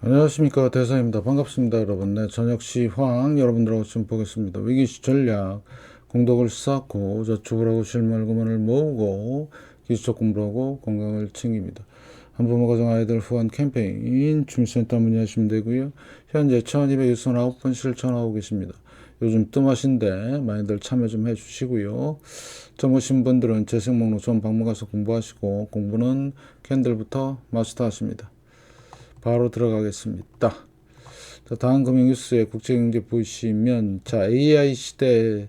안녕하십니까, 대사입니다. 반갑습니다, 여러분. 네, 저녁 시황 여러분들하고 좀 보겠습니다. 위기시 전략, 공덕을 쌓고 저축을 하고 실물금을 모으고 기술적 공부하고 건강을 챙깁니다. 한부모 가정 아이들 후원 캠페인 주민센터 문의하시면 되고요. 현재 1269분 실천하고 계십니다. 요즘 뜸하신데 많이들 참여 좀 해주시고요. 젊으신 분들은 재생 목록 좀 방문 가서 공부하시고 공부는 캔들부터 마스터하십니다. 바로 들어가겠습니다. 자, 다음 금융 뉴스의 국제경제 보시면, 자, AI 시대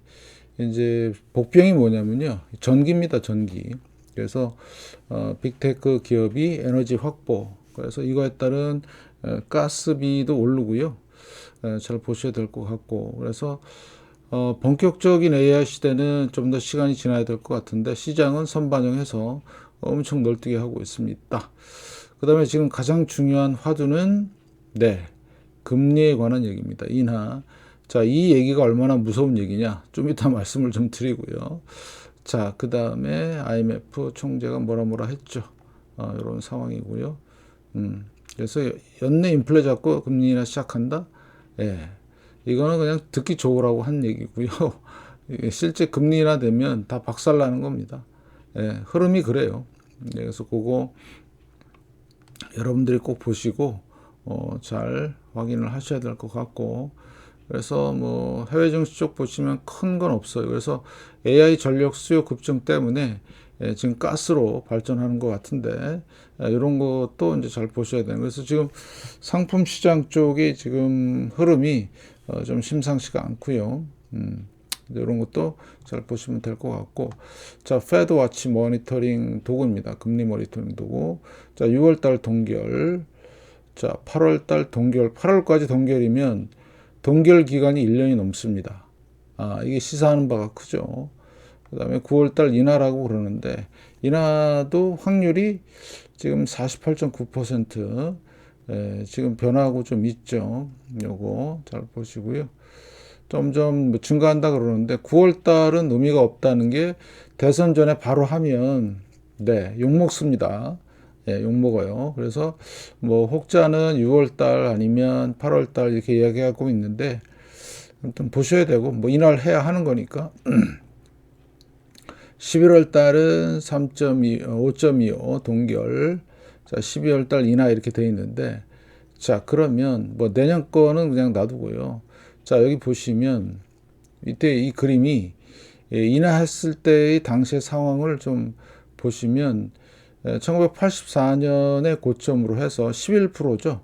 이제 복병이 뭐냐면요, 전기입니다, 전기. 그래서 빅테크 기업이 에너지 확보, 그래서 이거에 따른 가스비도 오르고요. 잘 보셔야 될 것 같고, 그래서 본격적인 AI 시대는 좀 더 시간이 지나야 될 것 같은데 시장은 선반영해서 엄청 널뛰게 하고 있습니다. 그 다음에 지금 가장 중요한 화두는 금리에 관한 얘기입니다. 인하. 자, 이 얘기가 얼마나 무서운 얘기냐 좀 이따 말씀을 좀 드리고요. 자, 그 다음에 IMF 총재가 뭐라 했죠. 이런 상황이고요. 그래서 연내 인플레 잡고 금리 인하 시작한다. 예, 이거는 그냥 듣기 좋으라고 한 얘기고요. 실제 금리 인하 되면 다 박살나는 겁니다. 예, 흐름이 그래요. 그래서 그거 여러분들이 꼭 보시고 잘 확인을 하셔야 될 것 같고, 그래서 뭐 해외 증시 쪽 보시면 큰 건 없어요. 그래서 AI 전력 수요 급증 때문에 지금 가스로 발전하는 것 같은데 이런 것도 이제 잘 보셔야 돼요. 그래서 지금 상품 시장 쪽이 지금 흐름이 좀 심상치가 않고요. 이런 것도 잘 보시면 될 것 같고, 자, 페드 와치 모니터링 도구입니다. 금리 모니터링 도구. 자, 6월달 동결, 자, 8월달 동결, 8월까지 동결이면 동결 기간이 1년이 넘습니다. 이게 시사하는 바가 크죠. 그 다음에 9월달 인하라고 그러는데, 인하도 확률이 지금 48.9%, 지금 변화하고 좀 있죠. 요거 잘 보시고요. 점점 증가한다 그러는데 9월 달은 의미가 없다는 게 대선 전에 바로 하면 욕먹습니다. 욕먹어요. 그래서 뭐 혹자는 6월 달 아니면 8월 달 이렇게 이야기하고 있는데 아무튼 보셔야 되고 뭐 인하를 해야 하는 거니까 11월 달은 3.2, 5.25 동결. 자, 12월 달 인하 이렇게 돼 있는데, 자, 그러면 뭐 내년 거는 그냥 놔두고요. 자, 여기 보시면 이때 이 그림이 인하했을 때의 당시의 상황을 좀 보시면 1984년의 고점으로 해서 11%죠.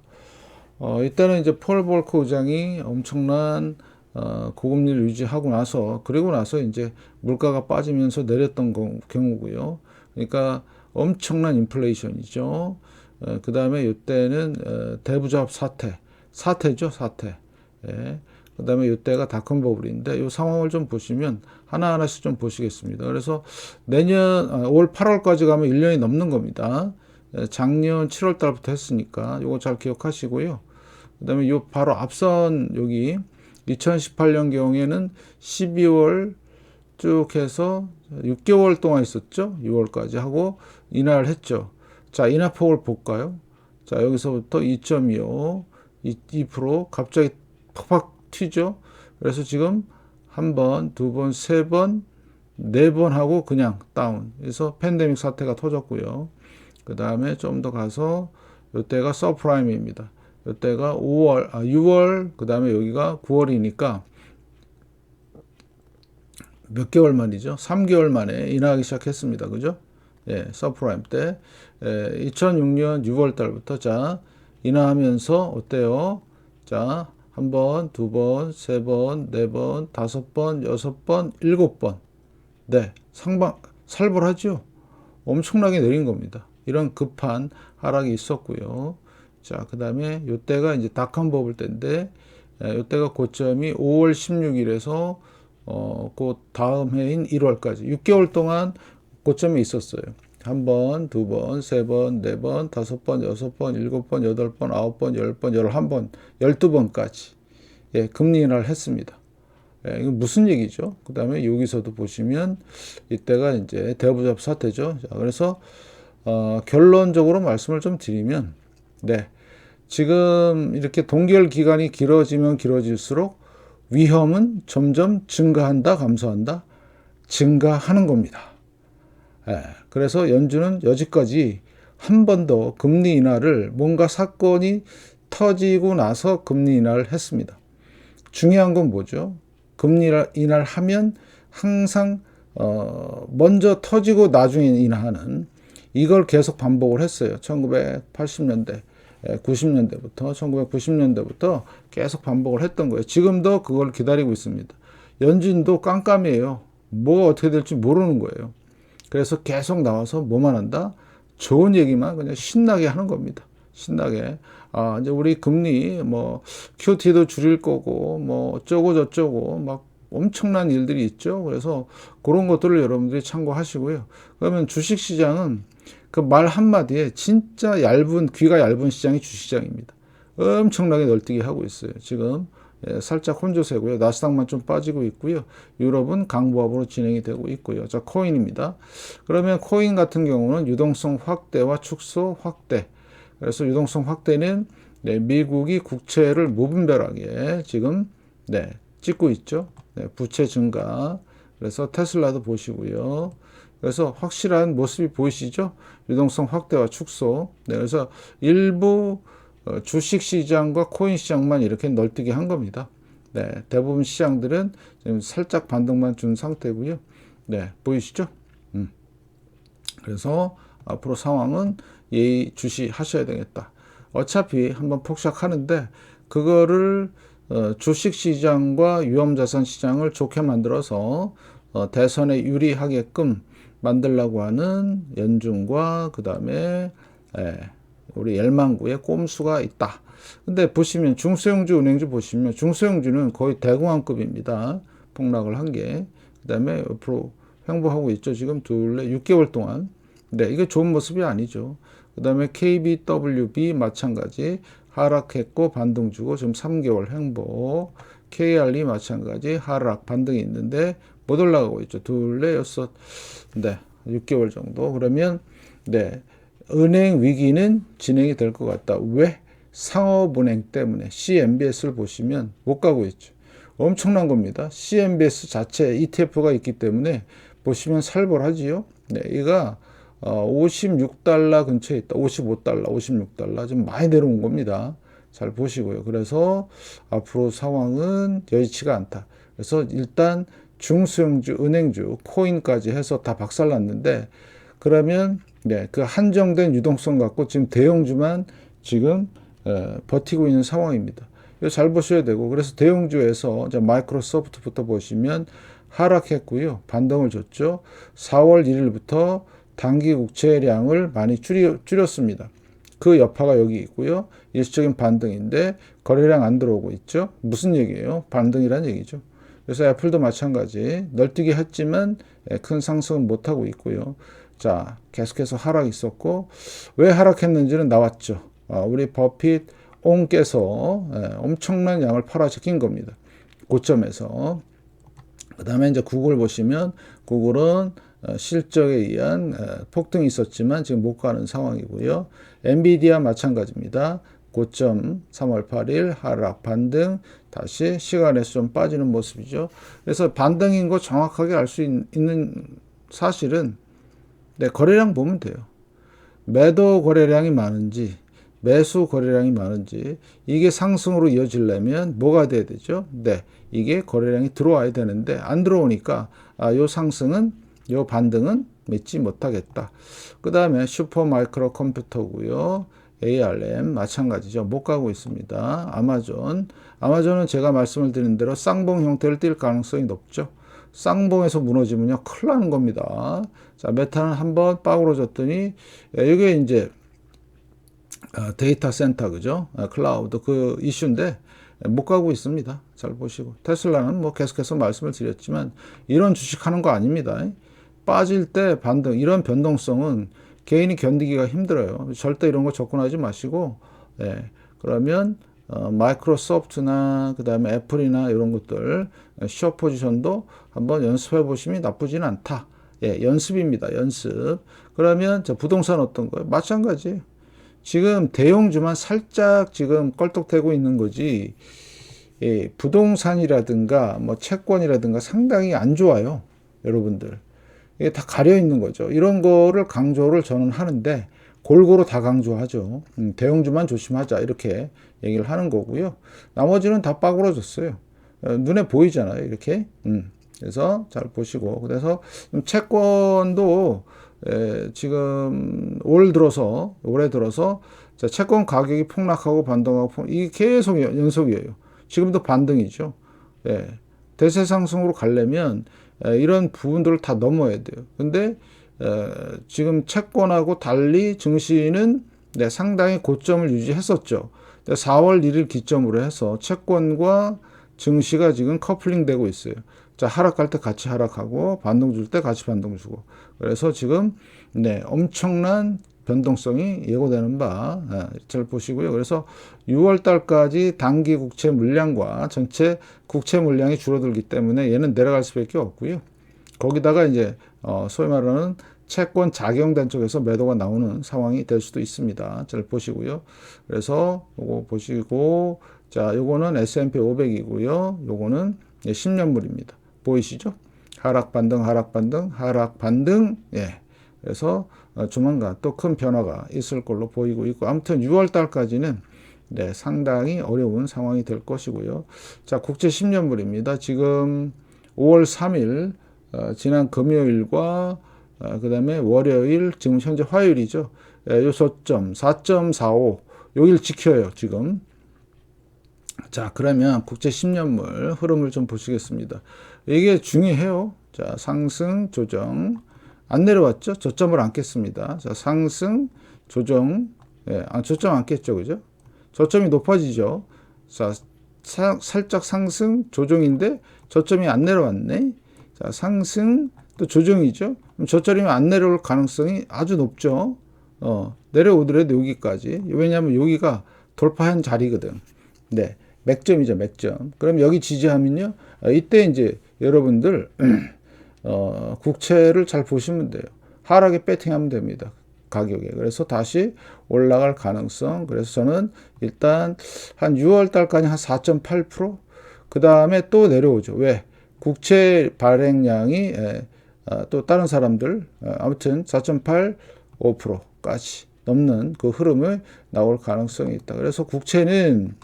이때는 이제 폴 볼커 의장이 엄청난 고금리를 유지하고 나서, 그리고 나서 이제 물가가 빠지면서 내렸던 경우고요. 그러니까 엄청난 인플레이션이죠. 그 다음에 이때는 대부잡 사태죠, 사태. 예. 그 다음에 이때가 닷컴 버블인데 이 상황을 좀 보시면 하나하나씩 좀 보시겠습니다. 그래서 내년 올 8월까지 가면 1년이 넘는 겁니다. 작년 7월 달부터 했으니까 이거 잘 기억하시고요. 그 다음에 요 바로 앞선 여기 2018년 경우에는 12월 쭉 해서 6개월 동안 있었죠. 6월까지 하고 인하를 했죠. 자, 인하폭을 볼까요? 자, 여기서부터 2.25, 2% 갑자기 팍팍 튀죠. 그래서 지금 한 번, 두 번, 세 번, 네 번 하고 그냥 다운. 그래서 팬데믹 사태가 터졌고요. 그 다음에 좀 더 가서 이때가 서프라임입니다. 이때가 6월, 그 다음에 여기가 9월이니까 몇 개월 만이죠? 3개월 만에 인하하기 시작했습니다. 그죠? 예, 서프라임 때. 2006년 6월 달부터 자, 인하하면서 어때요? 자, 한 번, 두 번, 세 번, 네 번, 다섯 번, 여섯 번, 일곱 번. 살벌하죠? 엄청나게 내린 겁니다. 이런 급한 하락이 있었고요. 자, 그 다음에 요때가 이제 닷컴 버블 때인데, 요때가 고점이 5월 16일에서 그 다음 해인 1월까지 6개월 동안 고점이 있었어요. 한 번, 두 번, 세 번, 네 번, 다섯 번, 여섯 번, 일곱 번, 여덟 번, 아홉 번, 열 번, 11번, 12번까지 금리 인하를 했습니다. 이거 무슨 얘기죠? 그 다음에 여기서도 보시면 이때가 이제 대부잡 사태죠. 자, 그래서 결론적으로 말씀을 좀 드리면, 지금 이렇게 동결 기간이 길어지면 길어질수록 위험은 점점 증가한다, 감소한다, 증가하는 겁니다. 그래서 연준은 여지까지 한 번 더 금리 인하를 뭔가 사건이 터지고 나서 금리 인하를 했습니다. 중요한 건 뭐죠? 금리 인하를 하면 항상 먼저 터지고 나중에 인하하는 이걸 계속 반복을 했어요. 1980년대, 90년대부터 1990년대부터 계속 반복을 했던 거예요. 지금도 그걸 기다리고 있습니다. 연준도 깜깜이에요. 뭐가 어떻게 될지 모르는 거예요. 그래서 계속 나와서 뭐만 한다? 좋은 얘기만 그냥 신나게 하는 겁니다. 신나게. 이제 우리 금리, QT도 줄일 거고, 어쩌고 저쩌고, 막 엄청난 일들이 있죠. 그래서 그런 것들을 여러분들이 참고하시고요. 그러면 주식 시장은 그 말 한마디에 진짜 귀가 얇은 시장이 주식시장입니다. 엄청나게 널뛰기 하고 있어요. 지금 살짝 혼조세고요. 나스닥만 좀 빠지고 있고요. 유럽은 강보합으로 진행이 되고 있고요. 자, 코인입니다. 그러면 코인 같은 경우는 유동성 확대와 축소 확대. 그래서 유동성 확대는 미국이 국채를 무분별하게 지금 찍고 있죠. 부채 증가. 그래서 테슬라도 보시고요. 그래서 확실한 모습이 보이시죠? 유동성 확대와 축소. 그래서 일부 주식 시장과 코인 시장만 이렇게 널뛰기 한 겁니다. 대부분 시장들은 지금 살짝 반등만 준 상태고요. 보이시죠? 그래서 앞으로 상황은 예의주시하셔야 되겠다. 어차피 한번 폭삭하는데 그거를 주식 시장과 위험자산 시장을 좋게 만들어서 대선에 유리하게끔 만들려고 하는 연준과 그 다음에 우리 열망구의 꼼수가 있다. 근데 보시면 중소형주, 은행주 보시면 중소형주는 거의 대공황급입니다. 폭락을 한 게. 그 다음에 옆으로 횡보하고 있죠. 지금 6개월 동안. 이게 좋은 모습이 아니죠. 그 다음에 KBWB 마찬가지 하락했고 반등 주고 지금 3개월 횡보. KRE 마찬가지 하락 반등이 있는데 못 올라가고 있죠. 6, 6개월 정도. 그러면 은행 위기는 진행이 될 것 같다. 왜? 상업은행 때문에 CMBS를 보시면 못 가고 있죠. 엄청난 겁니다. CMBS 자체 ETF가 있기 때문에 보시면 살벌하지요. 이가 56달러 근처에 있다. 55달러, 56달러. 좀 많이 내려온 겁니다. 잘 보시고요. 그래서 앞으로 상황은 여의치가 않다. 그래서 일단 중소형주, 은행주, 코인까지 해서 다 박살났는데 그러면 그 한정된 유동성 갖고 지금 대형주만 지금 버티고 있는 상황입니다. 이거 잘 보셔야 되고 그래서 대형주에서 이제 마이크로소프트부터 보시면 하락했고요. 반등을 줬죠. 4월 1일부터 단기 국채량을 많이 줄였습니다. 그 여파가 여기 있고요. 일시적인 반등인데 거래량 안 들어오고 있죠. 무슨 얘기예요? 반등이란 얘기죠. 그래서 애플도 마찬가지 널뛰기 했지만 큰 상승은 못하고 있고요. 자, 계속해서 하락이 있었고 왜 하락했는지는 나왔죠. 우리 버핏 옹께서 엄청난 양을 팔아제낀 겁니다. 고점에서. 그 다음에 이제 구글 보시면 구글은 실적에 의한 폭등이 있었지만 지금 못 가는 상황이고요. 엔비디아 마찬가지입니다. 고점 3월 8일 하락 반등 다시 시간에서 좀 빠지는 모습이죠. 그래서 반등인 거 정확하게 알 수 있는 사실은 거래량 보면 돼요. 매도 거래량이 많은지 매수 거래량이 많은지 이게 상승으로 이어지려면 뭐가 돼야 되죠? 이게 거래량이 들어와야 되는데 안 들어오니까 요 상승은 요 반등은 믿지 못하겠다. 그 다음에 슈퍼 마이크로 컴퓨터고요. ARM 마찬가지죠. 못 가고 있습니다. 아마존은 제가 말씀을 드린 대로 쌍봉 형태를 띌 가능성이 높죠. 쌍봉에서 무너지면요 큰일 나는 겁니다. 자, 메타는 한번 빠그러졌더니 이게 이제 데이터 센터 그죠? 클라우드 그 이슈인데 못 가고 있습니다. 잘 보시고 테슬라는 계속해서 말씀을 드렸지만 이런 주식하는 거 아닙니다. 빠질 때 반등 이런 변동성은 개인이 견디기가 힘들어요. 절대 이런 거 접근하지 마시고 그러면 마이크로소프트나 그 다음에 애플이나 이런 것들 숏 포지션도 한번 연습해 보시면 나쁘지는 않다. 연습입니다. 연습. 그러면 부동산 어떤 거예요? 마찬가지. 지금 대형주만 살짝 지금 껄떡대고 있는 거지, 예, 부동산이라든가 뭐 채권이라든가 상당히 안 좋아요, 여러분들. 이게 다 가려 있는 거죠. 이런 거를 강조를 저는 하는데 골고루 다 강조하죠. 대형주만 조심하자 이렇게 얘기를 하는 거고요. 나머지는 다 빠그러졌어요. 눈에 보이잖아요, 이렇게. 그래서 잘 보시고, 그래서 채권도 지금 올해 들어서 자, 채권 가격이 폭락하고 반등하고 이게 계속 연속이에요. 지금도 반등이죠. 예, 대세 상승으로 가려면 이런 부분들을 다 넘어야 돼요. 근데 지금 채권하고 달리 증시는 네, 상당히 고점을 유지했었죠. 4월 1일 기점으로 해서 채권과 증시가 지금 커플링 되고 있어요. 자, 하락할 때 같이 하락하고 반등 줄 때 같이 반등 주고. 그래서 지금 네, 엄청난 변동성이 예고되는 바 잘 보시고요. 그래서 6월 달까지 단기 국채 물량과 전체 국채 물량이 줄어들기 때문에 얘는 내려갈 수밖에 없고요. 거기다가 이제 소위 말하는 채권 작용된 쪽에서 매도가 나오는 상황이 될 수도 있습니다. 잘 보시고요. 그래서 요거 보시고, 자, 요거는 S&P 500이고요. 요거는 10년물입니다. 보이시죠? 하락 반등, 하락 반등, 하락 반등. 예. 그래서 조만간 또 큰 변화가 있을 걸로 보이고 있고, 아무튼 6월 달까지는 네, 상당히 어려운 상황이 될 것이고요. 자, 국제 10년물입니다. 지금 5월 3일 지난 금요일과 그 다음에 월요일, 지금 현재 화요일이죠. 요 저점 4.45 여기를 지켜요, 지금. 자, 그러면 국제 10년물 흐름을 좀 보시겠습니다. 이게 중요해요. 자, 상승, 조정. 안 내려왔죠? 저점을 안 깼습니다. 자, 상승, 조정. 예, 저점 안 깼죠, 그죠? 저점이 높아지죠. 자, 살짝 상승, 조정인데 저점이 안 내려왔네. 자, 상승, 또 조정이죠. 그럼 저점이 안 내려올 가능성이 아주 높죠. 내려오더라도 여기까지. 왜냐하면 여기가 돌파한 자리거든. 네, 맥점이죠, 맥점. 그럼 여기 지지하면요, 이때 이제 여러분들 국채를 잘 보시면 돼요. 하락에 배팅하면 됩니다, 가격에. 그래서 다시 올라갈 가능성. 그래서 저는 일단 한 6월 달까지 한 4.8%, 그 다음에 또 내려오죠. 왜? 국채 발행량이 또 다른 사람들 아무튼 4.8, 5%까지 넘는 그 흐름을 나올 가능성이 있다. 그래서 국채는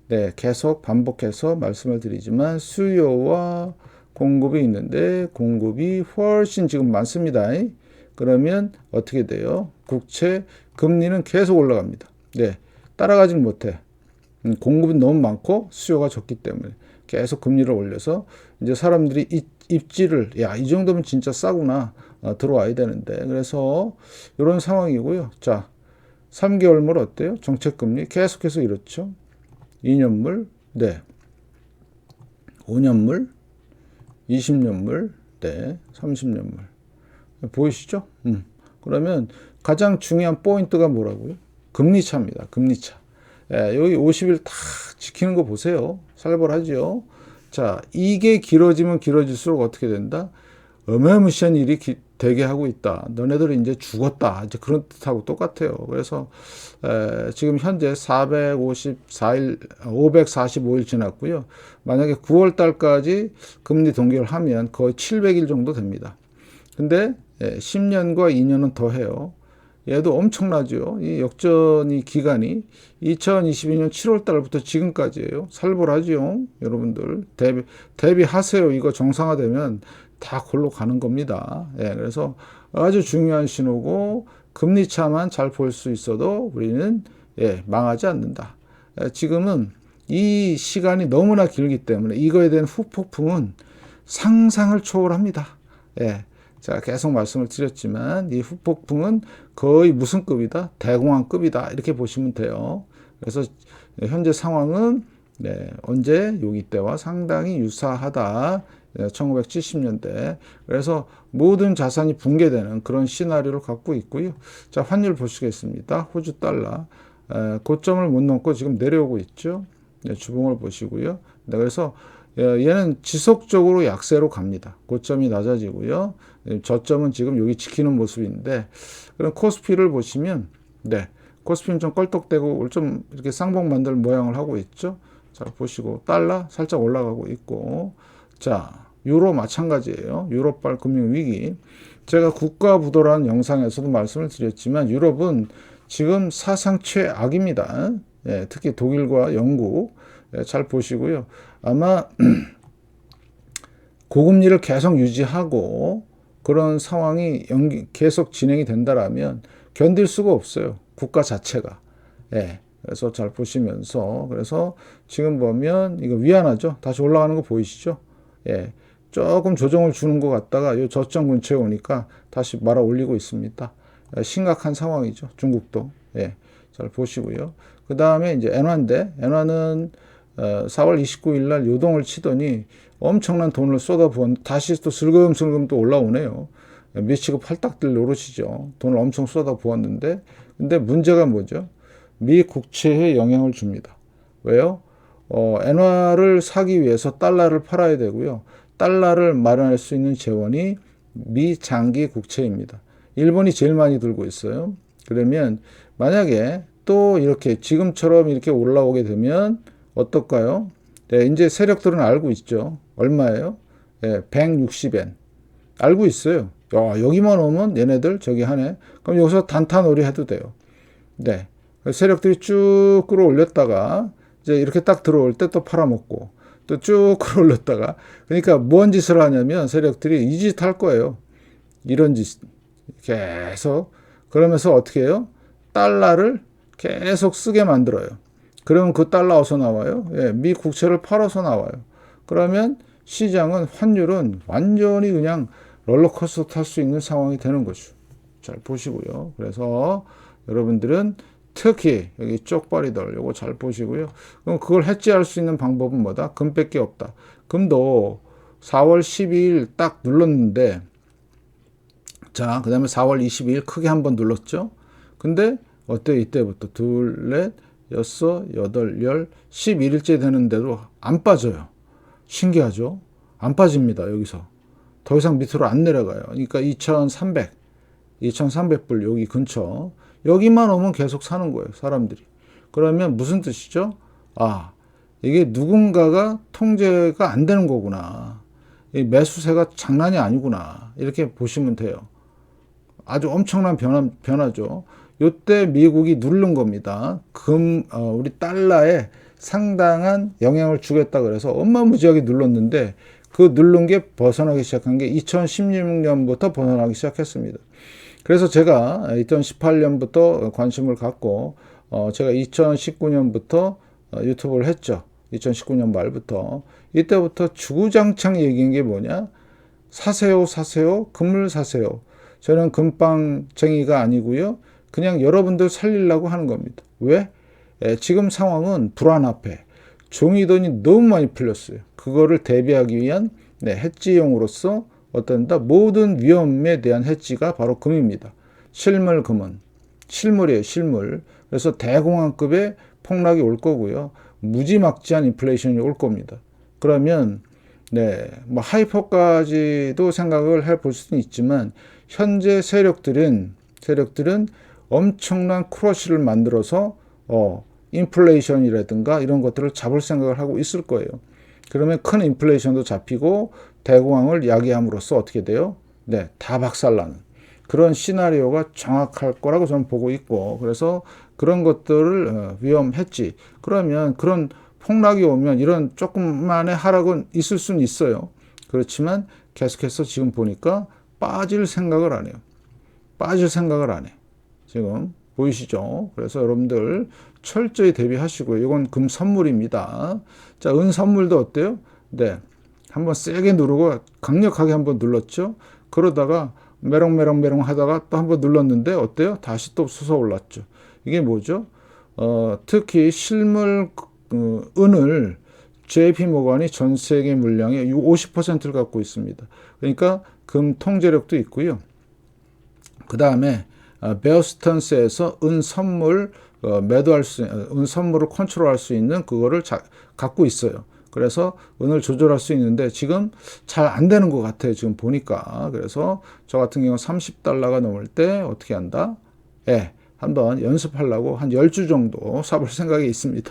네, 계속 반복해서 말씀을 드리지만 수요와 공급이 있는데 공급이 훨씬 지금 많습니다. 그러면 어떻게 돼요? 국채 금리는 계속 올라갑니다. 네, 따라가지는 못해. 공급은 너무 많고 수요가 적기 때문에 계속 금리를 올려서 이제 사람들이 입지를, 야, 이 정도면 진짜 싸구나, 들어와야 되는데. 그래서 이런 상황이고요. 자, 3개월물 어때요? 정책금리 계속해서 이렇죠. 2년물, 네. 5년물, 20년물, 네. 30년물. 보이시죠? 그러면 가장 중요한 포인트가 뭐라고요? 금리차입니다. 금리차. 예, 여기 50일 다 지키는 거 보세요. 살벌하죠. 자, 이게 길어지면 길어질수록 어떻게 된다? 어마무시한 일이 되게 하고 있다. 너네들은 이제 죽었다. 이제 그런 뜻하고 똑같아요. 그래서 지금 현재 545일 지났고요. 만약에 9월 달까지 금리 동결하면 거의 700일 정도 됩니다. 근데 10년과 2년은 더 해요. 얘도 엄청나죠. 이 역전이 기간이 2022년 7월 달부터 지금까지예요. 살벌하죠. 여러분들 대비하세요. 이거 정상화되면 다 골로 가는 겁니다. 예, 그래서 아주 중요한 신호고 금리차만 잘 볼 수 있어도 우리는 망하지 않는다. 지금은 이 시간이 너무나 길기 때문에 이거에 대한 후폭풍은 상상을 초월합니다. 예. 자, 계속 말씀을 드렸지만 이 후폭풍은 거의 무슨 급이다? 대공황급이다. 이렇게 보시면 돼요. 그래서 현재 상황은 언제 여기 때와 상당히 유사하다. 1970년대. 그래서 모든 자산이 붕괴되는 그런 시나리오를 갖고 있고요. 자, 환율 보시겠습니다. 호주 달러. 고점을 못 넘고 지금 내려오고 있죠. 주봉을 보시고요. 그래서 얘는 지속적으로 약세로 갑니다. 고점이 낮아지고요. 저점은 지금 여기 지키는 모습인데, 그럼 코스피를 보시면, 코스피는 좀 껄떡대고 좀 이렇게 쌍봉 만들 모양을 하고 있죠. 자, 보시고 달러 살짝 올라가고 있고, 자, 유로 마찬가지예요. 유럽발 금융위기. 제가 국가부도라는 영상에서도 말씀을 드렸지만 유럽은 지금 사상 최악입니다. 예, 특히 독일과 영국. 예, 잘 보시고요. 아마 고금리를 계속 유지하고 그런 상황이 계속 진행이 된다라면 견딜 수가 없어요. 국가 자체가. 예. 그래서 잘 보시면서, 그래서 지금 보면 이거 위안화죠. 다시 올라가는 거 보이시죠? 예. 조금 조정을 주는 것 같다가 이 저점 근처에 오니까 다시 말아 올리고 있습니다. 예, 심각한 상황이죠. 중국도. 예. 잘 보시고요. 그 다음에 이제 엔화인데, 엔화는 4월 29일 날 요동을 치더니 엄청난 돈을 쏟아부었는데 다시 또 슬금슬금 또 올라오네요. 미치고 팔딱들 노릇이죠. 돈을 엄청 쏟아부었는데, 근데 문제가 뭐죠? 미 국채에 영향을 줍니다. 왜요? 엔화를 사기 위해서 달러를 팔아야 되고요. 달러를 마련할 수 있는 재원이 미 장기 국채입니다. 일본이 제일 많이 들고 있어요. 그러면 만약에 또 이렇게 지금처럼 이렇게 올라오게 되면 어떨까요? 네, 이제 세력들은 알고 있죠. 얼마예요? 네, 160엔. 알고 있어요. 야, 여기만 오면 얘네들 저기 하네. 그럼 여기서 단타놀이 해도 돼요. 네. 세력들이 쭉 끌어올렸다가 이제 이렇게 딱 들어올 때 또 팔아먹고 또 쭉 끌어올렸다가, 그러니까 뭔 짓을 하냐면 세력들이 이 짓 할 거예요. 이런 짓 계속. 그러면서 어떻게 해요? 달러를 계속 쓰게 만들어요. 그러면 그 달러 어디서 나와요? 예, 미 국채를 팔아서 나와요. 그러면 시장은, 환율은 완전히 그냥 롤러코스터 탈 수 있는 상황이 되는 거죠. 잘 보시고요. 그래서 여러분들은 특히 여기 쪽발이들 요거 잘 보시고요. 그럼 그걸 해지할 수 있는 방법은 뭐다? 금밖에 없다. 금도 4월 12일 딱 눌렀는데, 자, 그 다음에 4월 22일 크게 한번 눌렀죠. 근데 어때요? 이때부터 둘, 넷, 여섯, 여덟, 열, 11일째 되는데도 안 빠져요. 신기하죠? 안 빠집니다. 여기서. 더 이상 밑으로 안 내려가요. 그러니까 2300불 여기 근처. 여기만 오면 계속 사는 거예요. 사람들이. 그러면 무슨 뜻이죠? 아, 이게 누군가가 통제가 안 되는 거구나. 이 매수세가 장난이 아니구나. 이렇게 보시면 돼요. 아주 엄청난 변화죠. 요때 미국이 누른 겁니다. 우리 달러에 상당한 영향을 주겠다 그래서 어마무지하게 눌렀는데, 그 누른 게 벗어나기 시작한 게 2016년부터 벗어나기 시작했습니다. 그래서 제가 2018년부터 관심을 갖고, 제가 2019년부터 유튜브를 했죠. 2019년 말부터. 이때부터 주구장창 얘기한 게 뭐냐? 사세요, 사세요, 금을 사세요. 저는 금빵쟁이가 아니고요. 그냥 여러분들 살리려고 하는 겁니다. 왜? 지금 상황은 불안합해. 종이돈이 너무 많이 풀렸어요. 그거를 대비하기 위한 해지용으로서 어떤다? 모든 위험에 대한 해지가 바로 금입니다. 실물 금은. 실물이에요, 실물. 그래서 대공황급의 폭락이 올 거고요. 무지막지한 인플레이션이 올 겁니다. 그러면 뭐 하이퍼까지도 생각을 해볼 수는 있지만, 현재 세력들은 엄청난 크러쉬를 만들어서 인플레이션이라든가 이런 것들을 잡을 생각을 하고 있을 거예요. 그러면 큰 인플레이션도 잡히고 대공황을 야기함으로써 어떻게 돼요? 다 박살나는 그런 시나리오가 정확할 거라고 저는 보고 있고, 그래서 그런 것들을 위험했지. 그러면 그런 폭락이 오면 이런 조금만의 하락은 있을 수는 있어요. 그렇지만 계속해서 지금 보니까 빠질 생각을 안 해요. 빠질 생각을 안 해. 지금 보이시죠? 그래서 여러분들 철저히 대비하시고요. 이건 금 선물입니다. 자, 은 선물도 어때요? 한번 세게 누르고 강력하게 한번 눌렀죠. 그러다가 메롱메롱 하다가 또 한번 눌렀는데 어때요? 다시 또 솟아올랐죠. 이게 뭐죠? 특히 실물 은을 JP모건이 전 세계 물량의 50%를 갖고 있습니다. 그러니까 금 통제력도 있고요. 그 다음에 베어스턴스에서 은 선물 매도할 은 선물을 컨트롤할 수 있는 그거를 갖고 있어요. 그래서 은을 조절할 수 있는데 지금 잘 안 되는 것 같아요. 지금 보니까. 그래서 저 같은 경우 $30가 넘을 때 어떻게 한다? 한번 연습하려고 한 10주 정도 사볼 생각이 있습니다.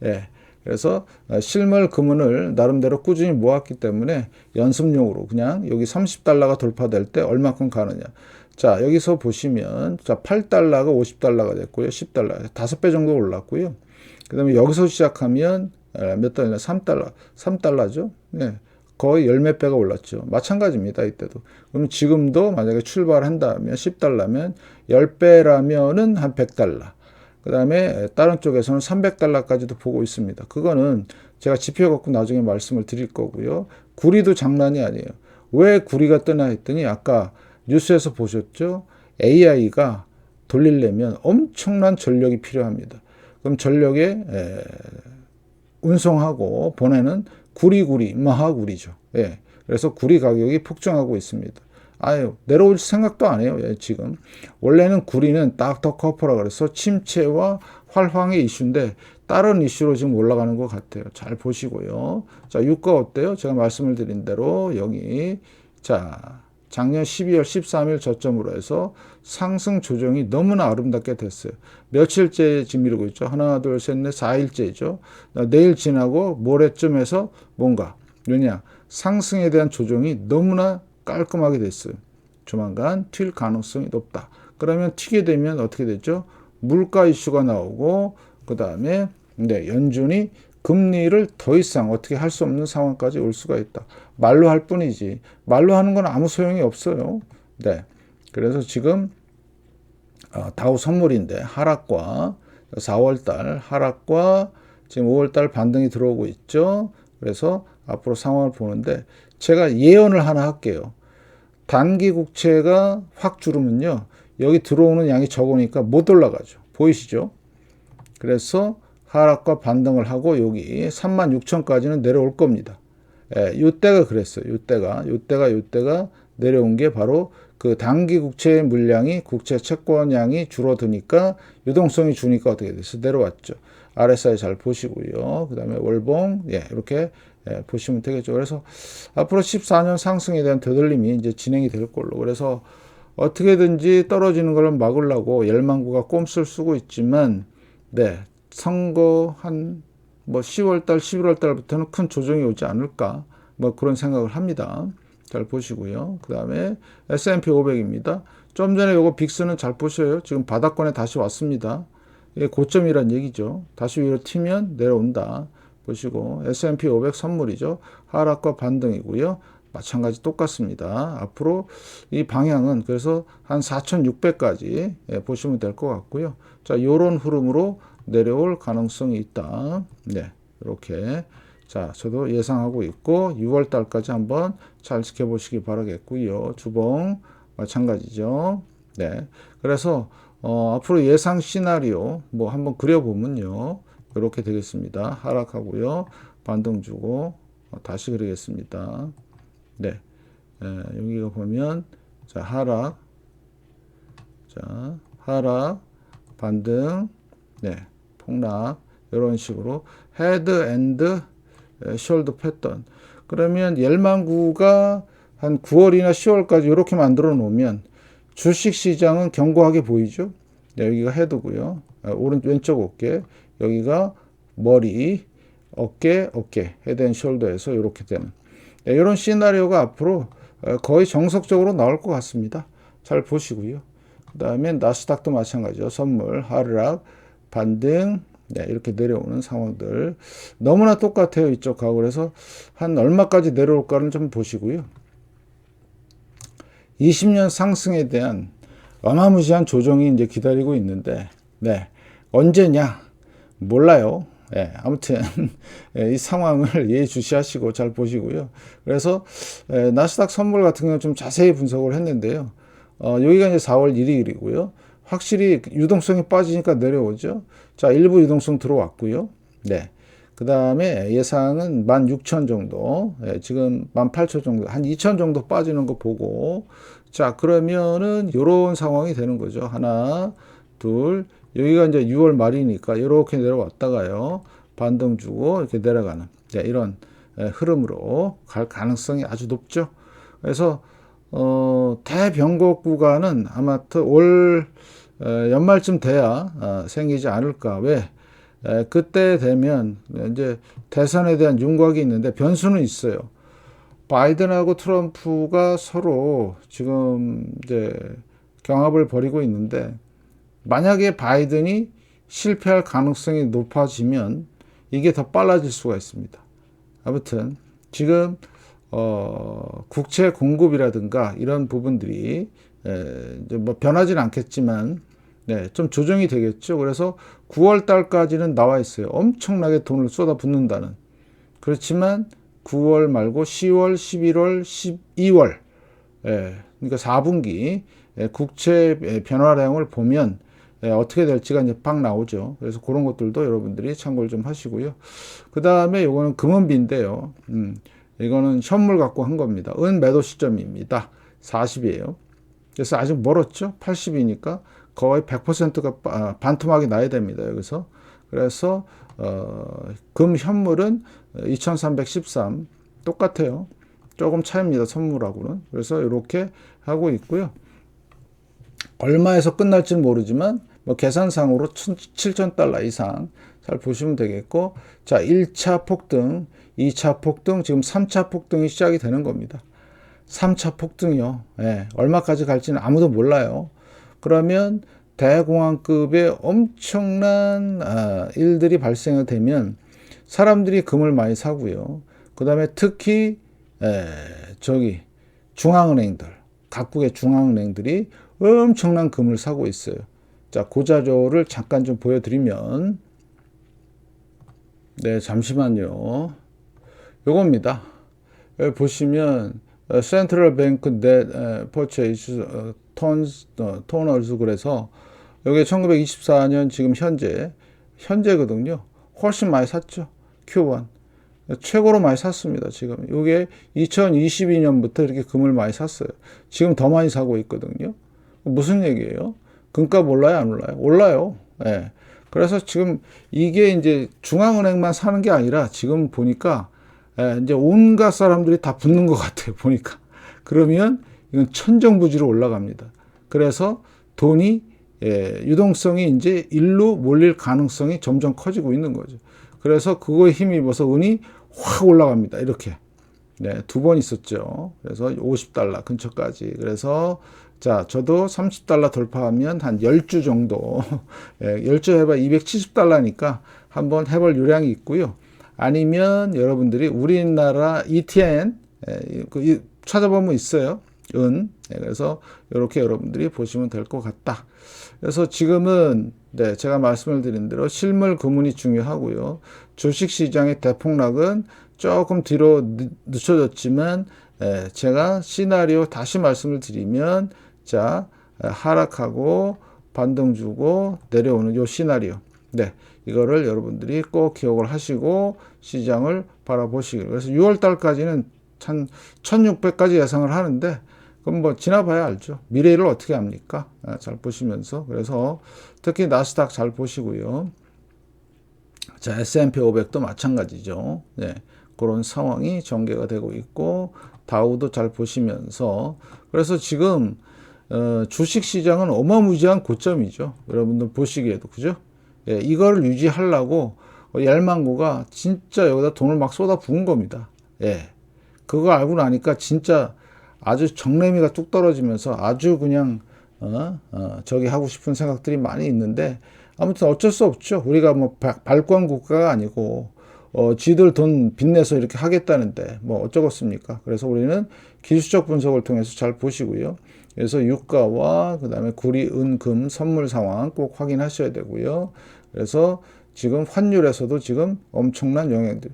예. 그래서 실물 금은을 나름대로 꾸준히 모았기 때문에 연습용으로 그냥 여기 30달러가 돌파될 때 얼마큼 가느냐. 자, 여기서 보시면 자, 8달러가 50달러가 됐고요. 10달러. 5배 정도 올랐고요. 그다음에 여기서 시작하면 몇 달러? 3달러. 3달러죠. 네. 거의 열 몇 배가 올랐죠. 마찬가지입니다. 이때도. 그럼 지금도 만약에 출발한다면 10달러면 10배라면은 한 100달러. 그 다음에 다른 쪽에서는 300달러까지도 보고 있습니다. 그거는 제가 지표 갖고 나중에 말씀을 드릴 거고요. 구리도 장난이 아니에요. 왜 구리가 뜨나 했더니 아까 뉴스에서 보셨죠? AI가 돌리려면 엄청난 전력이 필요합니다. 그럼 전력에 운송하고 보내는 구리, 마하구리죠. 예. 그래서 구리 가격이 폭증하고 있습니다. 아유, 내려올 생각도 안 해요, 지금. 원래는 구리는 닥터 커퍼라 그래서 침체와 활황의 이슈인데, 다른 이슈로 지금 올라가는 것 같아요. 잘 보시고요. 자, 유가 어때요? 제가 말씀을 드린 대로, 여기. 자, 작년 12월 13일 저점으로 해서 상승 조정이 너무나 아름답게 됐어요. 며칠째 지금 이러고 있죠. 하나, 둘, 셋, 넷, 4일째죠. 내일 지나고 모레쯤에서 뭔가, 왜냐, 상승에 대한 조정이 너무나 깔끔하게 됐어요. 조만간 튈 가능성이 높다. 그러면 튀게 되면 어떻게 되죠? 물가 이슈가 나오고, 그 다음에 연준이 금리를 더 이상 어떻게 할 수 없는 상황까지 올 수가 있다. 말로 할 뿐이지. 말로 하는 건 아무 소용이 없어요. 네. 그래서 지금 다우 선물인데 하락과 4월달 하락과 지금 5월달 반등이 들어오고 있죠. 그래서 앞으로 상황을 보는데 제가 예언을 하나 할게요. 단기 국채가 확 줄으면요. 여기 들어오는 양이 적으니까 못 올라가죠. 보이시죠? 그래서 하락과 반등을 하고 여기 36,000까지는 내려올 겁니다. 예, 이때가 그랬어요. 이때가 내려온 게 바로 그 단기 국채의 물량이 국채 채권량이 줄어드니까 유동성이 주니까 어떻게 돼서 내려왔죠. RSI 잘 보시고요. 그 다음에 월봉 이렇게 보시면 되겠죠. 그래서 앞으로 14년 상승에 대한 되돌림이 이제 진행이 될 걸로. 그래서 어떻게든지 떨어지는 걸 막으려고 열망구가 꼼수를 쓰고 있지만 선거 한 10월달, 11월달부터는 큰 조정이 오지 않을까 그런 생각을 합니다. 잘 보시고요. 그 다음에 S&P 500입니다. 좀 전에 요거 빅스는 잘 보셔요. 지금 바닥권에 다시 왔습니다. 이게 고점이란 얘기죠. 다시 위로 튀면 내려온다. 보시고 S&P 500 선물이죠. 하락과 반등이고요. 마찬가지 똑같습니다. 앞으로 이 방향은 그래서 한 4,600까지 보시면 될 것 같고요. 자, 요런 흐름으로 내려올 가능성이 있다. 이렇게. 자, 저도 예상하고 있고 6월 달까지 한번 잘 지켜보시기 바라겠고요. 주봉 마찬가지죠. 그래서 앞으로 예상 시나리오 한번 그려보면요. 이렇게 되겠습니다. 하락하고요. 반등 주고 다시 그리겠습니다. 여기가 보면 자, 하락, 반등, 폭락 이런 식으로 헤드 앤드 숄더 패턴. 그러면 열망구가 한 9월이나 10월까지 이렇게 만들어 놓으면 주식 시장은 견고하게 보이죠. 여기가 헤드고요. 왼쪽 어깨, 여기가 머리, 어깨, 헤드 앤 숄더에서 이렇게 되는 이런 시나리오가 앞으로 거의 정석적으로 나올 것 같습니다. 잘 보시고요. 그 다음에 나스닥도 마찬가지죠. 선물, 하락, 반등, 이렇게 내려오는 상황들. 너무나 똑같아요. 이쪽하고. 그래서 한 얼마까지 내려올까는 좀 보시고요. 20년 상승에 대한 어마무시한 조정이 이제 기다리고 있는데, 언제냐? 몰라요. 아무튼 이 상황을 예의주시하시고 잘 보시고요. 그래서 나스닥 선물 같은 경우는 좀 자세히 분석을 했는데요. 여기가 이제 4월 1일이고요. 확실히 유동성이 빠지니까 내려오죠. 자, 일부 유동성 들어왔고요. 그 다음에 예상은 16,000 정도, 지금 18,000 정도, 한 2,000 정도 빠지는 거 보고, 자, 그러면은 요런 상황이 되는 거죠. 하나, 둘, 여기가 이제 6월 말이니까 이렇게 내려왔다가요. 반등 주고 이렇게 내려가는 이런 흐름으로 갈 가능성이 아주 높죠. 그래서 대변곡 구간은 아마 올 연말쯤 돼야 생기지 않을까. 왜? 그때 되면 이제 대선에 대한 윤곽이 있는데 변수는 있어요. 바이든하고 트럼프가 서로 지금 이제 경합을 벌이고 있는데 만약에 바이든이 실패할 가능성이 높아지면 이게 더 빨라질 수가 있습니다. 아무튼 지금 국채 공급이라든가 이런 부분들이 이제 뭐 변하지는 않겠지만 좀 조정이 되겠죠. 그래서 9월 달까지는 나와 있어요. 엄청나게 돈을 쏟아붓는다는. 그렇지만 9월 말고 10월, 11월, 12월 그러니까 4분기 국채 변화량을 보면 어떻게 될지가 이제 팍 나오죠. 그래서 그런 것들도 여러분들이 참고를 좀 하시고요. 그 다음에 요거는 금은비인데요. 이거는 현물 갖고 한 겁니다. 은 매도 시점입니다. 40이에요. 그래서 아직 멀었죠. 80이니까 거의 100%가 반토막이 나야 됩니다. 여기서. 그래서 금 현물은 2313 똑같아요. 조금 차이입니다. 선물하고는. 그래서 이렇게 하고 있고요. 얼마에서 끝날지는 모르지만 뭐 계산상으로 7,000달러 이상 잘 보시면 되겠고, 자 1차 폭등, 2차 폭등, 지금 3차 폭등이 시작이 되는 겁니다. 3차 폭등이요. 얼마까지 갈지는 아무도 몰라요. 그러면 대공황급의 엄청난 일들이 발생이 되면 사람들이 금을 많이 사고요. 그 다음에 특히 중앙은행들, 각국의 중앙은행들이 엄청난 금을 사고 있어요. 자, 그 자료를 잠깐 좀 보여드리면, 잠시만요. 요겁니다. 여기 보시면 Central Bank Net Purchase Tonners 그래서 여기 1924년 지금 현재거든요. 훨씬 많이 샀죠. Q1 최고로 많이 샀습니다. 지금 이게 2022년부터 이렇게 금을 많이 샀어요. 지금 더 많이 사고 있거든요. 무슨 얘기예요? 금값 올라요, 안 올라요? 올라요. 그래서 지금 이게 이제 중앙은행만 사는 게 아니라 지금 보니까 이제 온갖 사람들이 다 붙는 것 같아요. 보니까. 그러면 이건 천정부지로 올라갑니다. 그래서 돈이 유동성이 이제 일로 몰릴 가능성이 점점 커지고 있는 거죠. 그래서 그거에 힘입어서 은이 확 올라갑니다. 이렇게. 두 번 있었죠. 그래서 50달러 근처까지. 그래서 자, 저도 30달러 돌파하면 한 10주 정도, 10주 해봐 270달러니까 한번 해볼 요량이 있고요. 아니면 여러분들이 우리나라 ETN, 찾아보면 있어요. 그래서 이렇게 여러분들이 보시면 될 것 같다. 그래서 지금은 제가 말씀을 드린 대로 실물 금은이 중요하고요. 주식시장의 대폭락은 조금 뒤로 늦춰졌지만 제가 시나리오 다시 말씀을 드리면 자 하락하고 반등 주고 내려오는 요 시나리오 이거를 여러분들이 꼭 기억을 하시고 시장을 바라보시길. 그래서 6월 달까지는 한 1600까지 예상을 하는데 그럼 뭐 지나봐야 알죠. 미래를 어떻게 합니까? 잘 보시면서. 그래서 특히 나스닥 잘 보시고요. 자, S&P 500도 마찬가지죠. 그런 상황이 전개가 되고 있고 다우도 잘 보시면서 그래서 지금 주식시장은 어마무지한 고점이죠. 여러분들 보시기에도 그죠? 이거를 유지하려고 얄망구가 진짜 여기다 돈을 막 쏟아 부은 겁니다. 그거 알고 나니까 진짜 아주 정내미가 뚝 떨어지면서 아주 그냥 저기 하고 싶은 생각들이 많이 있는데 아무튼 어쩔 수 없죠. 우리가 뭐 발권 국가가 아니고 지들 돈 빚내서 이렇게 하겠다는데 뭐 어쩌겠습니까? 그래서 우리는 기술적 분석을 통해서 잘 보시고요. 그래서 유가와 그 다음에 구리, 은, 금, 선물 상황 꼭 확인하셔야 되고요. 그래서 지금 환율에서도 지금 엄청난 영향들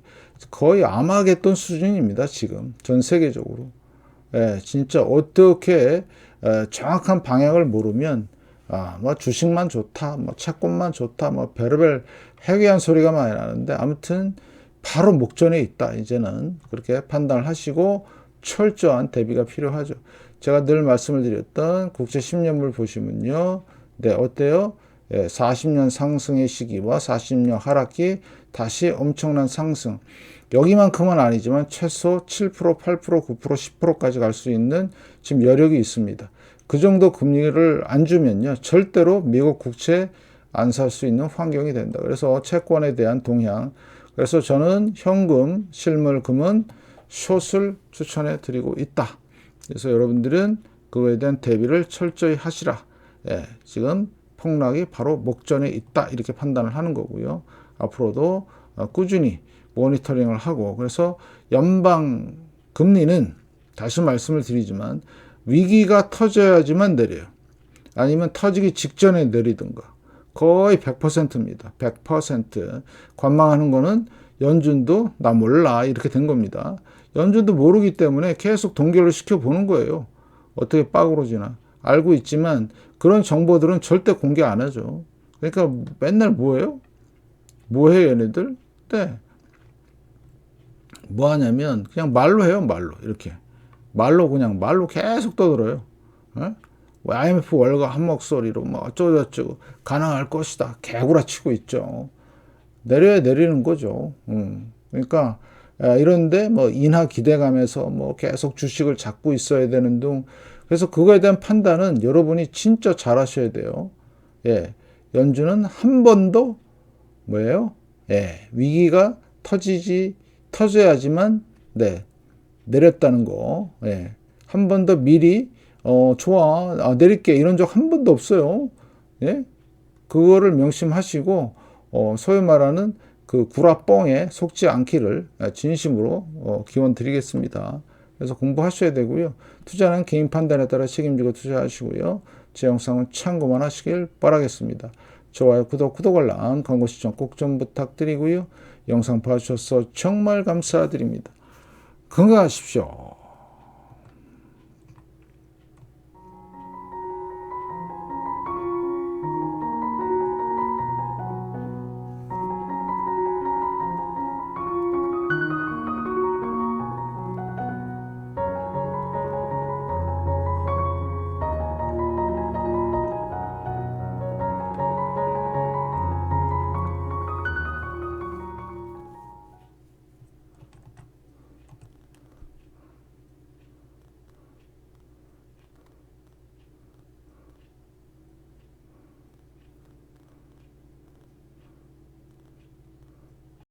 거의 아마겟돈 수준입니다. 지금 전 세계적으로. 진짜 어떻게 정확한 방향을 모르면 뭐 주식만 좋다, 뭐 채권만 좋다, 뭐 별의별 해괴한 소리가 많이 나는데 아무튼 바로 목전에 있다. 이제는 그렇게 판단을 하시고 철저한 대비가 필요하죠. 제가 늘 말씀을 드렸던 국제 10년물 보시면요. 어때요? 40년 상승의 시기와 40년 하락기 다시 엄청난 상승. 여기만큼은 아니지만 최소 7%, 8%, 9%, 10%까지 갈 수 있는 지금 여력이 있습니다. 그 정도 금리를 안 주면요, 절대로 미국 국채 안 살 수 있는 환경이 된다. 그래서 채권에 대한 동향. 그래서 저는 현금, 실물금은 숏을 추천해 드리고 있다. 그래서 여러분들은 그거에 대한 대비를 철저히 하시라. 예, 지금 폭락이 바로 목전에 있다. 이렇게 판단을 하는 거고요. 앞으로도 꾸준히 모니터링을 하고, 그래서 연방 금리는 다시 말씀을 드리지만 위기가 터져야지만 내려요. 아니면 터지기 직전에 내리든가. 거의 100%입니다. 100%. 관망하는 거는 연준도 나 몰라 이렇게 된 겁니다. 연준도 모르기 때문에 계속 동결을 시켜보는 거예요. 어떻게 빠그러지나. 알고 있지만 그런 정보들은 절대 공개 안 하죠. 그러니까 맨날 뭐해요? 뭐해 얘네들? 네. 뭐 하냐면 그냥 말로 해요. 말로 이렇게. 말로 그냥 말로 계속 떠들어요. 어? IMF 월가 한 목소리로 뭐 어쩌고저쩌고 가능할 것이다. 개구라치고 있죠. 내려야 내리는 거죠. 그러니까 이런데 뭐 인하 기대감에서 뭐 계속 주식을 잡고 있어야 되는 등, 그래서 그거에 대한 판단은 여러분이 진짜 잘 하셔야 돼요. 예. 연준은 한 번도 뭐예요? 예. 위기가 터져야지만 네. 내렸다는 거. 예. 한 번 더 미리 좋아. 내릴게. 이런 적 한 번도 없어요. 예? 그거를 명심하시고 소위 말하는 그 구라뻥에 속지 않기를 진심으로 기원 드리겠습니다. 그래서 공부하셔야 되고요. 투자는 개인 판단에 따라 책임지고 투자하시고요. 제 영상은 참고만 하시길 바라겠습니다. 좋아요, 구독 알람, 광고 시청 꼭 좀 부탁드리고요. 영상 봐주셔서 정말 감사드립니다. 건강하십시오.